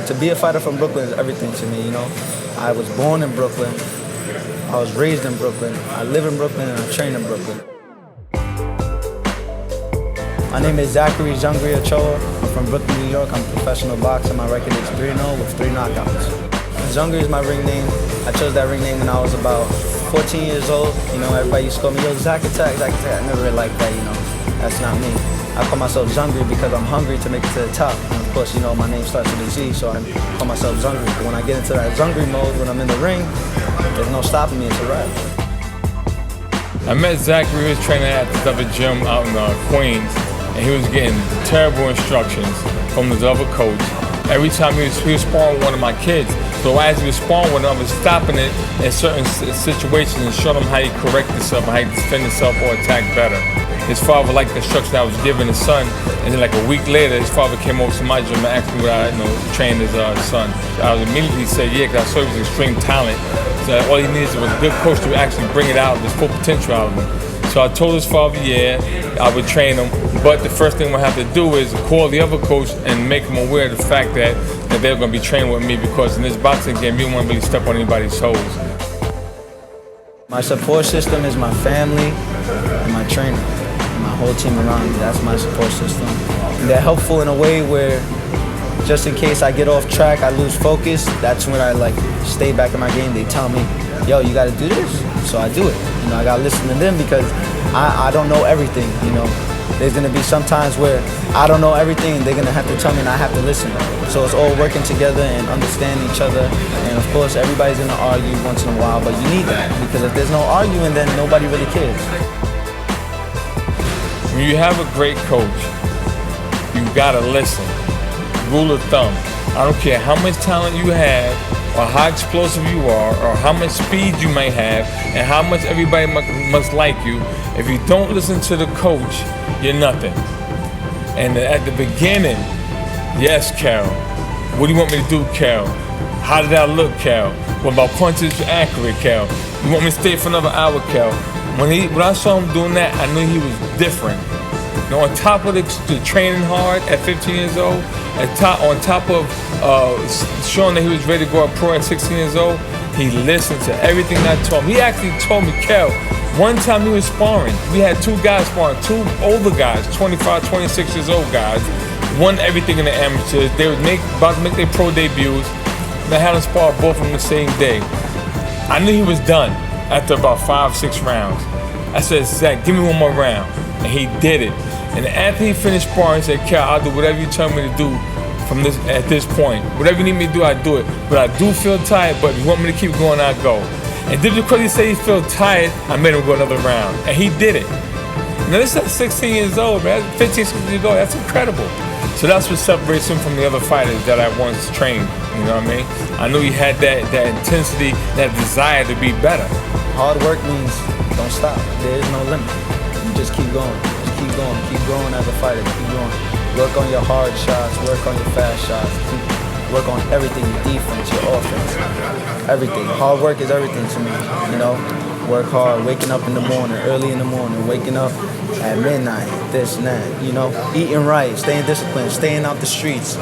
To be a fighter from Brooklyn is everything to me, you know. I was born in Brooklyn. I was raised in Brooklyn. I live in Brooklyn and I train in Brooklyn. My name is Zachary Zungri Ochoa. I'm from Brooklyn, New York. I'm a professional boxer. My record is 3-0 with 3 knockouts. Zungri is my ring name. I chose that ring name when I was about 14 years old. You know, everybody used to call me, yo, Zach Attack, Zach Attack. I never really liked that, you know. That's not me. I call myself Zungri because I'm hungry to make it to the top. And of course, you know, my name starts with a Z, so I call myself Zungri. But when I get into that Zungri mode, when I'm in the ring, there's no stopping me, it's a wrap. I met Zachary, he was training at this other gym out in Queens, and he was getting terrible instructions from his other coach. Every time he was sparring one of my kids, so as he was sparring with him, I was stopping it in certain situations and showing him how he correct himself, how he defend himself or attack better. His father liked the instruction I was giving his son, and then like a week later, his father came over to my gym and asked me would I train his son. I was immediately said yeah, because I saw he was extreme talent. So all he needed was a good coach to actually bring it out, his full potential out of him. So I told his father, yeah, I would train him, but the first thing we'll have to do is call the other coach and make him aware of the fact that they're going to be training with me, because in this boxing game, you don't want to really step on anybody's toes. My support system is my family and my trainer, and my whole team around me. That's my support system. And they're helpful in a way where, just in case I get off track, I lose focus, that's when I stay back in my game. They tell me, yo, you got to do this, so I do it. You know, I got to listen to them because I don't know everything, you know. There's going to be some times where I don't know everything and they're going to have to tell me and I have to listen. So it's all working together and understanding each other. And of course, everybody's going to argue once in a while, but you need that, because if there's no arguing, then nobody really cares. When you have a great coach, you got to listen. Rule of thumb, I don't care how much talent you have, or how explosive you are, or how much speed you may have, and how much everybody must like you. If you don't listen to the coach, you're nothing. And at the beginning, yes, Carol. What do you want me to do, Carol? How did I look, Carol? Well, my punch is accurate, Carol. You want me to stay for another hour, Carol? When I saw him doing that, I knew he was different. You know, on top of the training hard at 15 years old, on top of showing that he was ready to go pro at 16 years old, he listened to everything I told him. He actually told me, Kel, one time he was sparring. We had 2 guys sparring, 2 older guys, 25, 26 years old guys, won everything in the amateurs. They were about to make their pro debuts, and I had them spar both of them the same day. I knew he was done after about 5, 6 rounds. I said, Zach, give me one more round. And he did it. And after he finished sparring, he said, Cal, I'll do whatever you tell me to do at this point. Whatever you need me to do, I do it. But I do feel tired, but if you want me to keep going, I'll go. And just because he said he felt tired, I made him go another round. And he did it. Now this is 16 years old, man. 15, 16 years old, that's incredible. So that's what separates him from the other fighters that I once trained, you know what I mean? I knew he had that intensity, that desire to be better. Hard work means don't stop. There is no limit. You just keep going. Keep growing as a fighter, keep going. Work on your hard shots, work on your fast shots, work on everything, your defense, your offense, everything. Hard work is everything to me, you know. Work hard, waking up in the morning, early in the morning, waking up at midnight, this and that, you know. Eating right, staying disciplined, staying out the streets,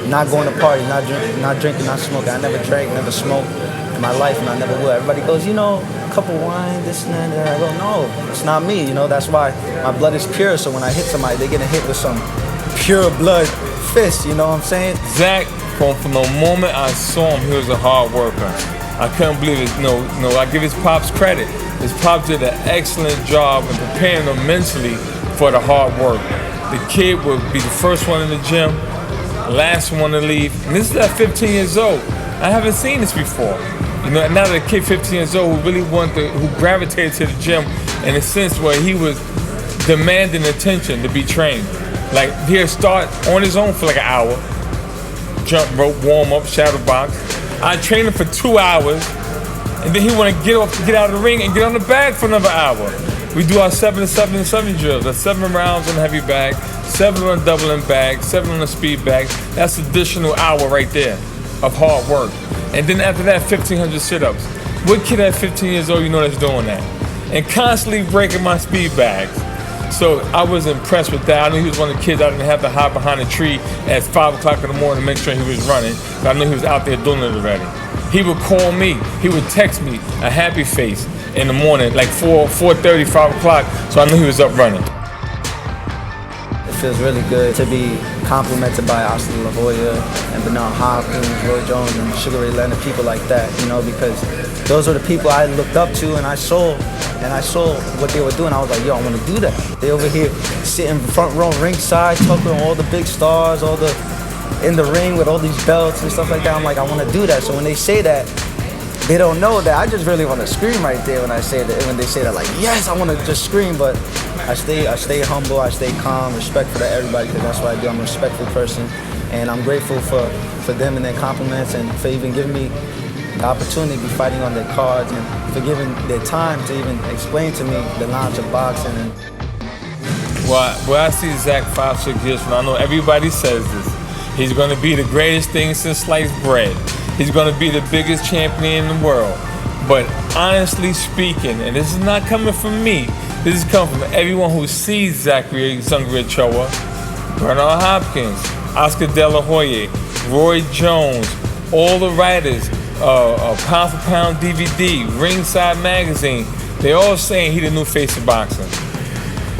not going to parties, not drinking, not smoking. I never drank, never smoked in my life, and I never will. Everybody goes, you know, cup of wine, this and that, and I go, no, it's not me, you know. That's why my blood is pure, so when I hit somebody, they're getting hit with some pure blood fist, you know what I'm saying? Zach, from the moment I saw him, he was a hard worker. I couldn't believe it. No, I give his pops credit. His pops did an excellent job in preparing him mentally for the hard work. The kid would be the first one in the gym, last one to leave, and this is at 15 years old. I haven't seen this before. You know, now that a kid 15 years old who gravitated to the gym in a sense where he was demanding attention to be trained. Like he'd start on his own for like an hour, jump rope, warm up, shadow box. I trained him for 2 hours, and then he want to get out of the ring and get on the bag for another hour. We do our 7-7-7 drills. That's 7 rounds on the heavy bag, 7 on the double and bag, 7 on the speed bag. That's an additional hour right there of hard work. And then after that, 1,500 sit-ups. What kid at 15 years old you know that's doing that? And constantly breaking my speed bags. So I was impressed with that. I knew he was one of the kids I didn't have to hide behind a tree at 5 o'clock in the morning to make sure he was running. But I knew he was out there doing it already. He would call me, he would text me a happy face in the morning, like 4:30, 5 o'clock, so I knew he was up running. It feels really good to be complimented by Oscar La Hoya and Bernard Hopkins, Roy Jones, and Sugar Ray Leonard, people like that, you know, because those are the people I looked up to, and I saw what they were doing. I was like, yo, I want to do that. They over here sitting front row ringside, talking to all the big stars, in the ring with all these belts and stuff like that. I'm like, I want to do that. So when they say that, they don't know that I just really want to scream right there when I say that. When they say that, like, yes, I want to just scream, but I stay humble, I stay calm, respectful to everybody, because that's what I do. I'm a respectful person, and I'm grateful for them and their compliments, and for even giving me the opportunity to be fighting on their cards, and for giving their time to even explain to me the knowledge of boxing. And well, I see Zach 5-6 years from now, I know everybody says this. He's going to be the greatest thing since sliced bread. He's going to be the biggest champion in the world. But honestly speaking, and this is not coming from me, this is coming from everyone who sees Zachary Ochoa, Bernard Hopkins, Oscar De La Hoya, Roy Jones, all the writers, Pound for Pound DVD, Ringside Magazine, they're all saying he's the new face of boxing.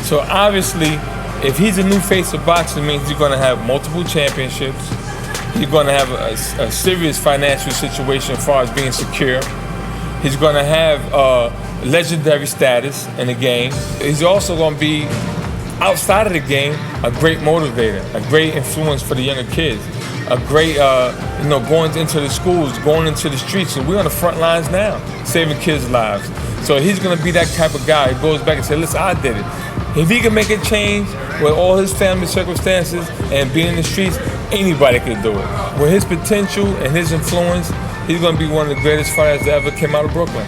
So obviously, if he's a new face of boxing, it means he's going to have multiple championships. He's going to have a serious financial situation as far as being secure. He's going to have legendary status in the game. He's also going to be, outside of the game, a great motivator, a great influence for the younger kids, a great, going into the schools, going into the streets. And we're on the front lines now, saving kids' lives. So he's going to be that type of guy who goes back and says, listen, I did it. If he can make a change with all his family circumstances and being in the streets, anybody can do it. With his potential and his influence, he's going to be one of the greatest fighters that ever came out of Brooklyn.